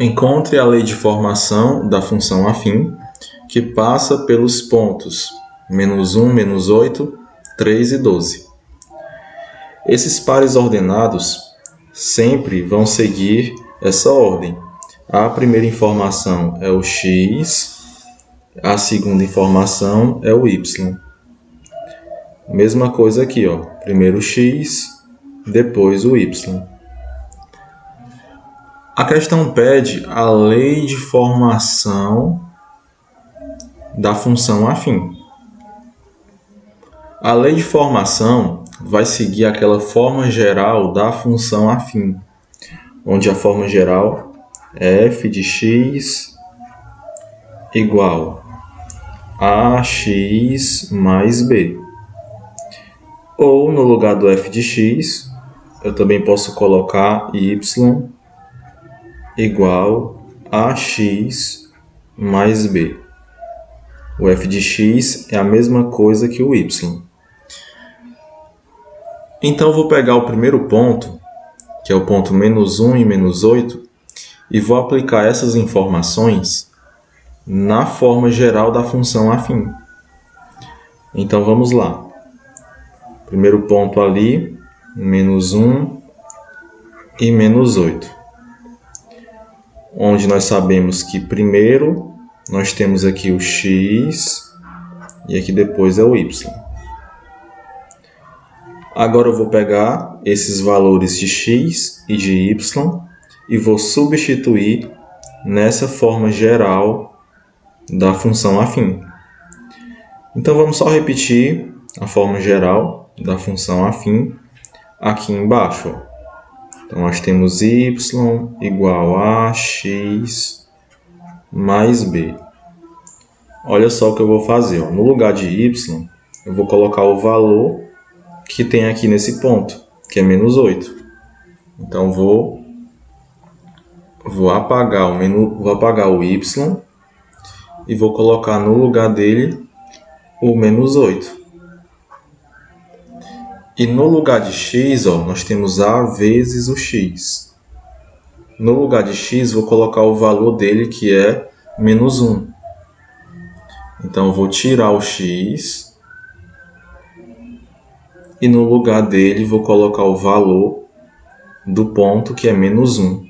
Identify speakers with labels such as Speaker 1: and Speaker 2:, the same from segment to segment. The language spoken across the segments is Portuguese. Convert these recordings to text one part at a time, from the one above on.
Speaker 1: Encontre a lei de formação da função afim, que passa pelos pontos -1, -8, 3 e 12. Esses pares ordenados sempre vão seguir essa ordem. A primeira informação é o x, a segunda informação é o y. Mesma coisa aqui, ó. Primeiro o x, depois o y. A questão pede a lei de formação da função afim. A lei de formação vai seguir aquela forma geral da função afim, onde a forma geral é f de x igual a x mais b. Ou, no lugar do f de x, eu também posso colocar y igual a x mais b. O f de x é a mesma coisa que o y. Então, eu vou pegar o primeiro ponto, que é o ponto -1 e -8, e vou aplicar essas informações na forma geral da função afim. Então, vamos lá. Primeiro ponto ali, -1 e -8. Onde nós sabemos que primeiro nós temos aqui o x e aqui depois é o y. Agora eu vou pegar esses valores de x e de y e vou substituir nessa forma geral da função afim. Então vamos só repetir a forma geral da função afim aqui embaixo. Então nós temos y igual a x mais b. Olha só o que eu vou fazer. No lugar de y, eu vou colocar o valor que tem aqui nesse ponto, que é -8. Então vou apagar o y e vou colocar no lugar dele o -8. E no lugar de x, ó, nós temos a vezes o x. No lugar de x, vou colocar o valor dele, que é -1. Então, eu vou tirar o x e no lugar dele vou colocar o valor do ponto, que é -1.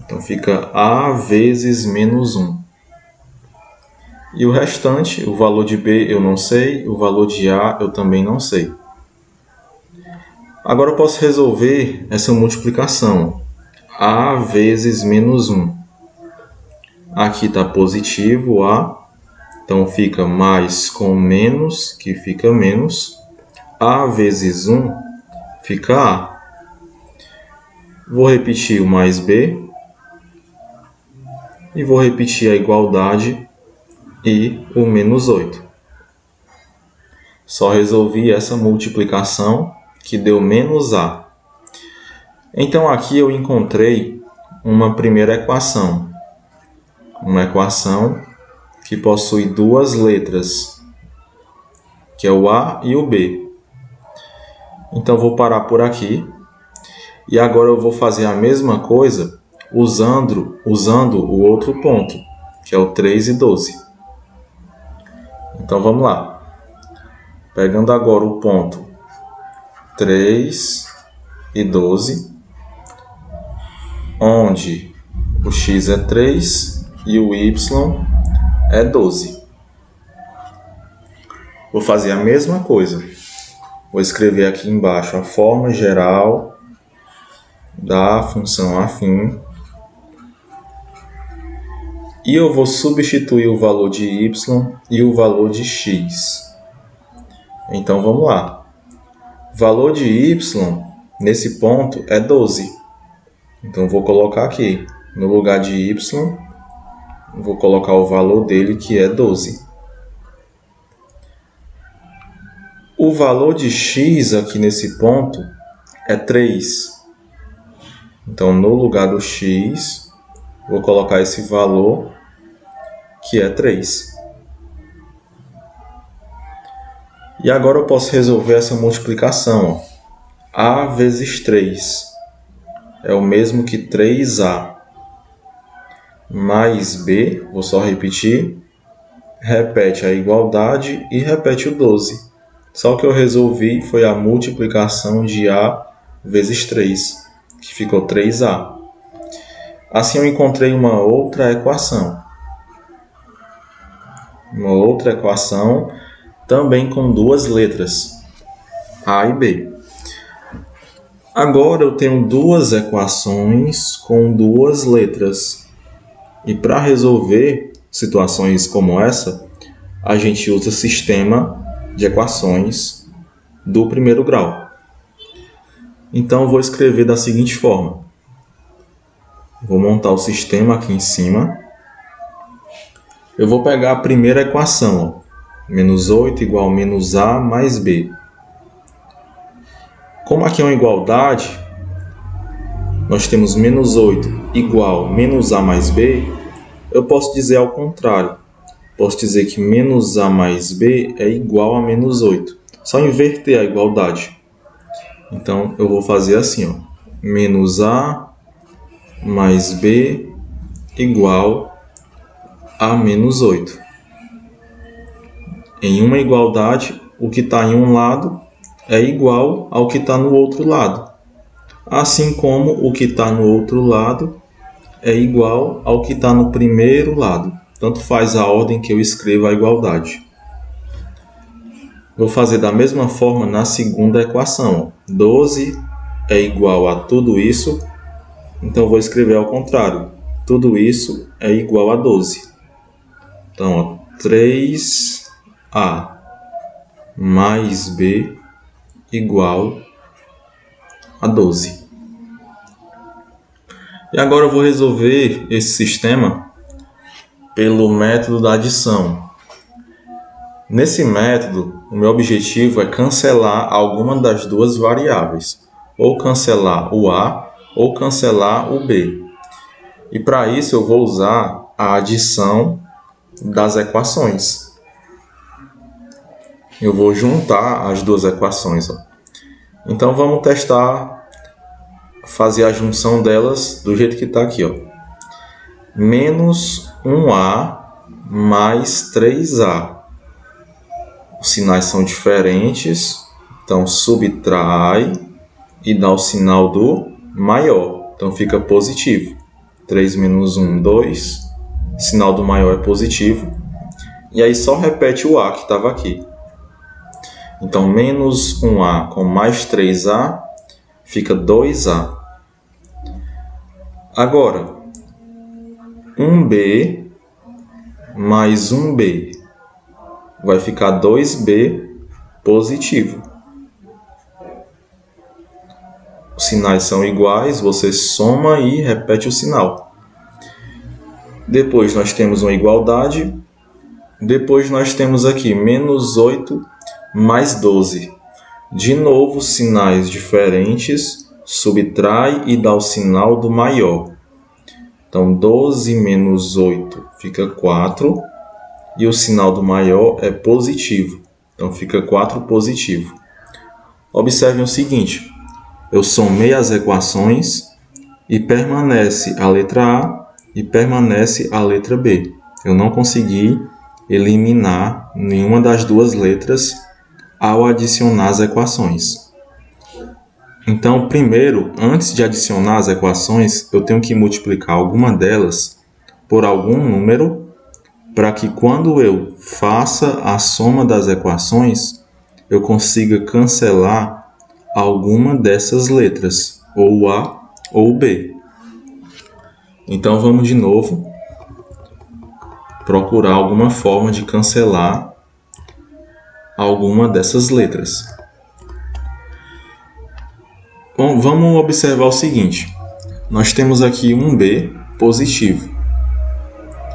Speaker 1: Então, fica a vezes -1. E o restante, o valor de b eu não sei, o valor de a eu também não sei. Agora eu posso resolver essa multiplicação. A vezes -1. Aqui está positivo a, então fica mais com menos, que fica menos. A vezes 1 fica a. Vou repetir o mais b. E vou repetir a igualdade e o -8. Só resolvi essa multiplicação que deu -a. Então aqui eu encontrei uma primeira equação. Uma equação que possui duas letras, que é o a e o b. Então vou parar por aqui. E agora eu vou fazer a mesma coisa usando o outro ponto, que é o 3 e 12. Então vamos lá. Pegando agora o ponto 3 e 12, onde o x é 3 e o y é 12. Vou fazer a mesma coisa. Vou escrever aqui embaixo a forma geral da função afim. E eu vou substituir o valor de y e o valor de x. Então, vamos lá. O valor de y, nesse ponto, é 12. Então, vou colocar aqui. No lugar de y, vou colocar o valor dele, que é 12. O valor de x aqui nesse ponto é 3. Então, no lugar do x, vou colocar esse valor, que é 3. E agora eu posso resolver essa multiplicação. Ó. A vezes 3. é o mesmo que 3A mais B, vou só repetir, repete a igualdade e repete o 12. Só o que eu resolvi foi a multiplicação de A vezes 3, que ficou 3A. Assim eu encontrei uma outra equação. Uma outra equação também com duas letras, A e B. Agora eu tenho duas equações com duas letras. E para resolver situações como essa, a gente usa sistema de equações do primeiro grau. Então eu vou escrever da seguinte forma. Vou montar o sistema aqui em cima. Eu vou pegar a primeira equação, menos 8 igual a menos A mais B. Como aqui é uma igualdade, nós temos menos 8 igual a menos A mais B, eu posso dizer ao contrário. Posso dizer que menos A mais B é igual a menos 8. Só inverter a igualdade. Então, eu vou fazer assim, ó. Menos A mais B igual a menos 8. Em uma igualdade, o que está em um lado é igual ao que está no outro lado. Assim como o que está no outro lado é igual ao que está no primeiro lado. Tanto faz a ordem que eu escrevo a igualdade. Vou fazer da mesma forma na segunda equação. 12 é igual a tudo isso, então vou escrever ao contrário. Tudo isso é igual a 12. Então, 3A mais B igual a 12. E agora eu vou resolver esse sistema pelo método da adição. Nesse método, o meu objetivo é cancelar alguma das duas variáveis, ou cancelar o A ou cancelar o B. E para isso eu vou usar a adição das equações. Eu vou juntar as duas equações. Então vamos testar, fazer a junção delas do jeito que está aqui. Menos 1A mais 3A. Os sinais são diferentes, então subtrai e dá o sinal do maior. Então fica positivo. 3 menos 1, 2. Sinal do maior é positivo. E aí só repete o A que estava aqui. Então menos 1A com mais 3A fica 2A. Agora, 1B mais 1B vai ficar 2B positivo. Os sinais são iguais, você soma e repete o sinal. Depois nós temos uma igualdade. Depois nós temos aqui menos 8 mais 12. De novo, sinais diferentes, subtrai e dá o sinal do maior. Então, 12 menos 8 fica 4. E o sinal do maior é positivo. Então, fica 4 positivo. Observem o seguinte. Eu somei as equações e permanece a letra A e permanece a letra B. Eu não consegui eliminar nenhuma das duas letras ao adicionar as equações. Então, primeiro, antes de adicionar as equações, eu tenho que multiplicar alguma delas por algum número para que quando eu faça a soma das equações, eu consiga cancelar alguma dessas letras, ou A ou B. Então vamos de novo procurar alguma forma de cancelar alguma dessas letras. Bom, vamos observar o seguinte. Nós temos aqui um B positivo.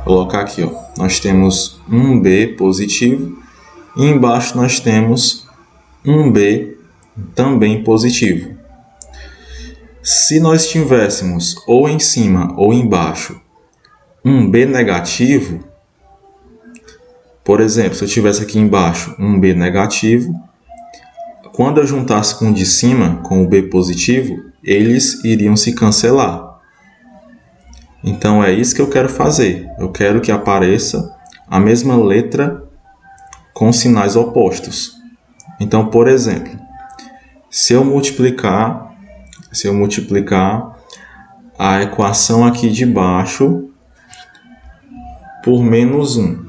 Speaker 1: Vou colocar aqui, nós temos um B positivo e embaixo nós temos um B também positivo. Se nós tivéssemos ou em cima ou embaixo um B negativo, por exemplo, se eu tivesse aqui embaixo um B negativo, quando eu juntasse com o de cima, com o B positivo, eles iriam se cancelar. Então é isso que eu quero fazer. Eu quero que apareça a mesma letra com sinais opostos. Então, por exemplo, se eu multiplicar a equação aqui de baixo por menos 1.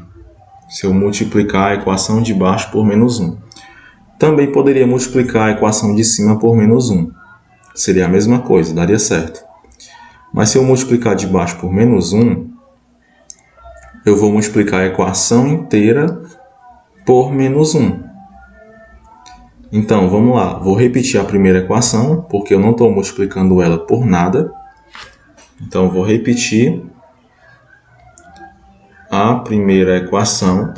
Speaker 1: Se eu multiplicar a equação de baixo por menos 1. Também poderia multiplicar a equação de cima por menos 1. Seria a mesma coisa, daria certo. Mas se eu multiplicar de baixo por menos 1, eu vou multiplicar a equação inteira por menos 1. Então, vamos lá. Vou repetir a primeira equação, porque eu não estou multiplicando ela por nada. Então, vou repetir a primeira equação.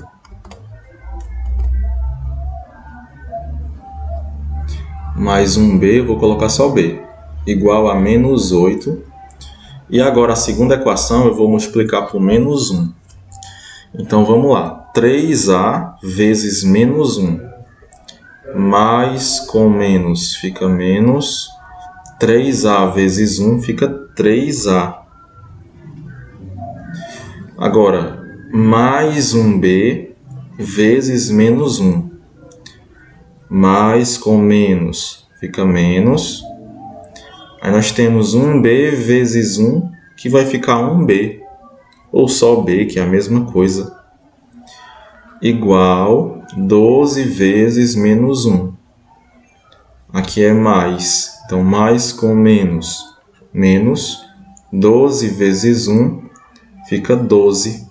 Speaker 1: Mais um B, vou colocar só B, igual a menos 8. E agora a segunda equação eu vou multiplicar por menos 1. Então, vamos lá. 3A vezes menos 1. Mais com menos fica menos. 3A vezes 1 fica 3A. Agora, mais um B vezes menos 1. Mais com menos fica menos. Aí nós temos 1B vezes 1, que vai ficar 1B. Ou só B, que é a mesma coisa. Igual 12 vezes menos 1. Aqui é mais. Então, mais com menos. Menos 12 vezes 1 fica 12.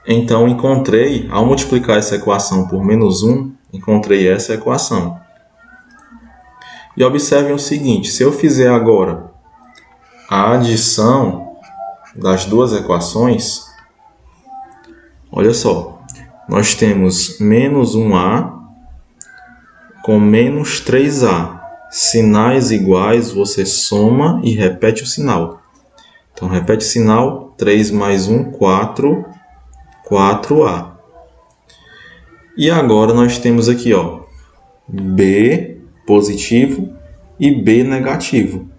Speaker 1: Então, encontrei, ao multiplicar essa equação por menos 1, encontrei essa equação. E observem o seguinte, se eu fizer agora a adição das duas equações, olha só, nós temos menos 1A com menos 3A. Sinais iguais, você soma e repete o sinal. Então, repete o sinal, 3 mais 1, 4, 4A. E agora nós temos aqui, ó, B positivo e B negativo.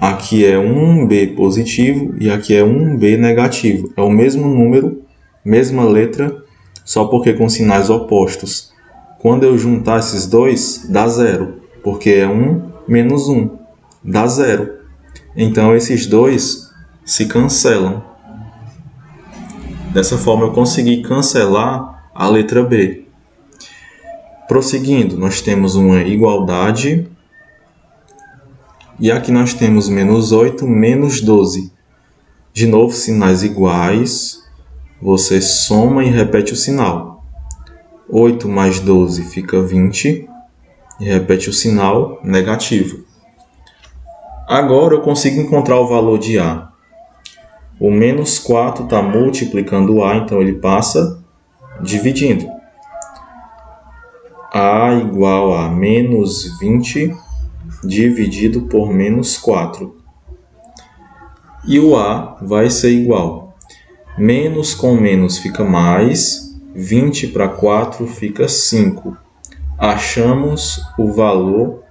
Speaker 1: Aqui é 1B positivo e aqui é 1B negativo. É o mesmo número, mesma letra, só porque com sinais opostos. Quando eu juntar esses dois, dá 0, porque é 1 menos 1, dá 0. Então, esses dois se cancelam. Dessa forma, eu consegui cancelar a letra B. Prosseguindo, nós temos uma igualdade. E aqui nós temos menos 8, menos 12. De novo, sinais iguais. Você soma e repete o sinal. 8 mais 12 fica 20. E repete o sinal negativo. Agora eu consigo encontrar o valor de A. O menos 4 está multiplicando A, então ele passa dividindo. A igual a menos 20 dividido por menos 4. E o A vai ser igual. Menos com menos fica mais. 20 para 4 fica 5. Achamos o valor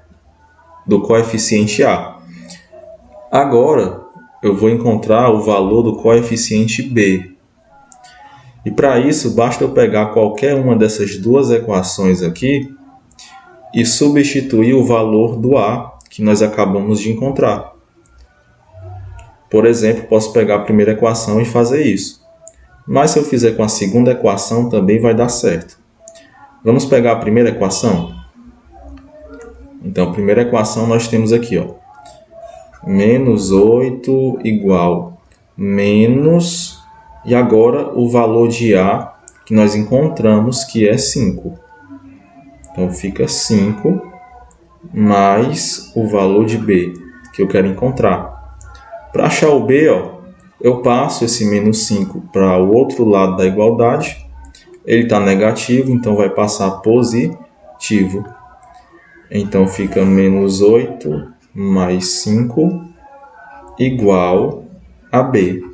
Speaker 1: do coeficiente A. Agora, eu vou encontrar o valor do coeficiente B. E para isso, basta eu pegar qualquer uma dessas duas equações aqui e substituir o valor do A que nós acabamos de encontrar. Por exemplo, posso pegar a primeira equação e fazer isso. Mas se eu fizer com a segunda equação, também vai dar certo. Vamos pegar a primeira equação? Então, a primeira equação nós temos aqui, ó. Menos 8 igual menos... E agora o valor de A que nós encontramos, que é 5. Então, fica 5 mais o valor de B que eu quero encontrar. Para achar o B, ó, eu passo esse menos 5 para o outro lado da igualdade. Ele está negativo, então vai passar positivo. Então, fica menos 8 mais 5 igual a B.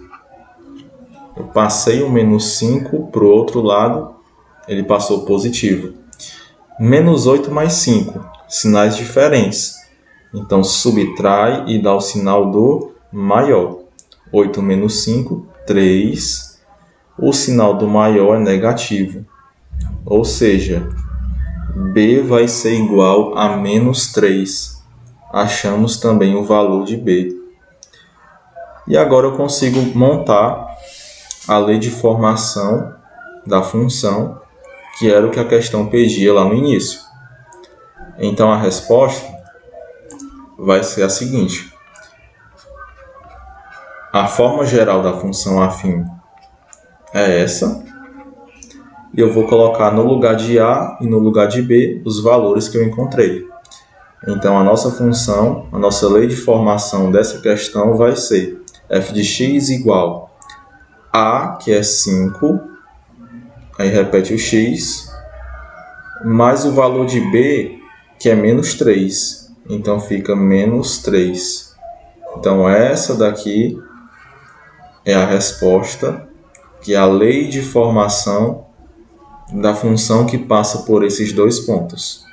Speaker 1: Eu passei o menos 5 para o outro lado, ele passou positivo. Menos 8 mais 5, sinais diferentes. Então, subtrai e dá o sinal do maior. 8 menos 5, 3. O sinal do maior é negativo. Ou seja, B vai ser igual a menos 3. Achamos também o valor de B. E agora eu consigo montar a lei de formação da função, que era o que a questão pedia lá no início. Então, a resposta vai ser a seguinte. A forma geral da função afim é essa. E eu vou colocar no lugar de A e no lugar de B os valores que eu encontrei. Então, a nossa função, a nossa lei de formação dessa questão vai ser f de x igual a, que é 5, aí repete o x, mais o valor de b, que é menos 3. Então, fica menos 3. Então, essa daqui é a resposta, que é a lei de formação da função que passa por esses dois pontos.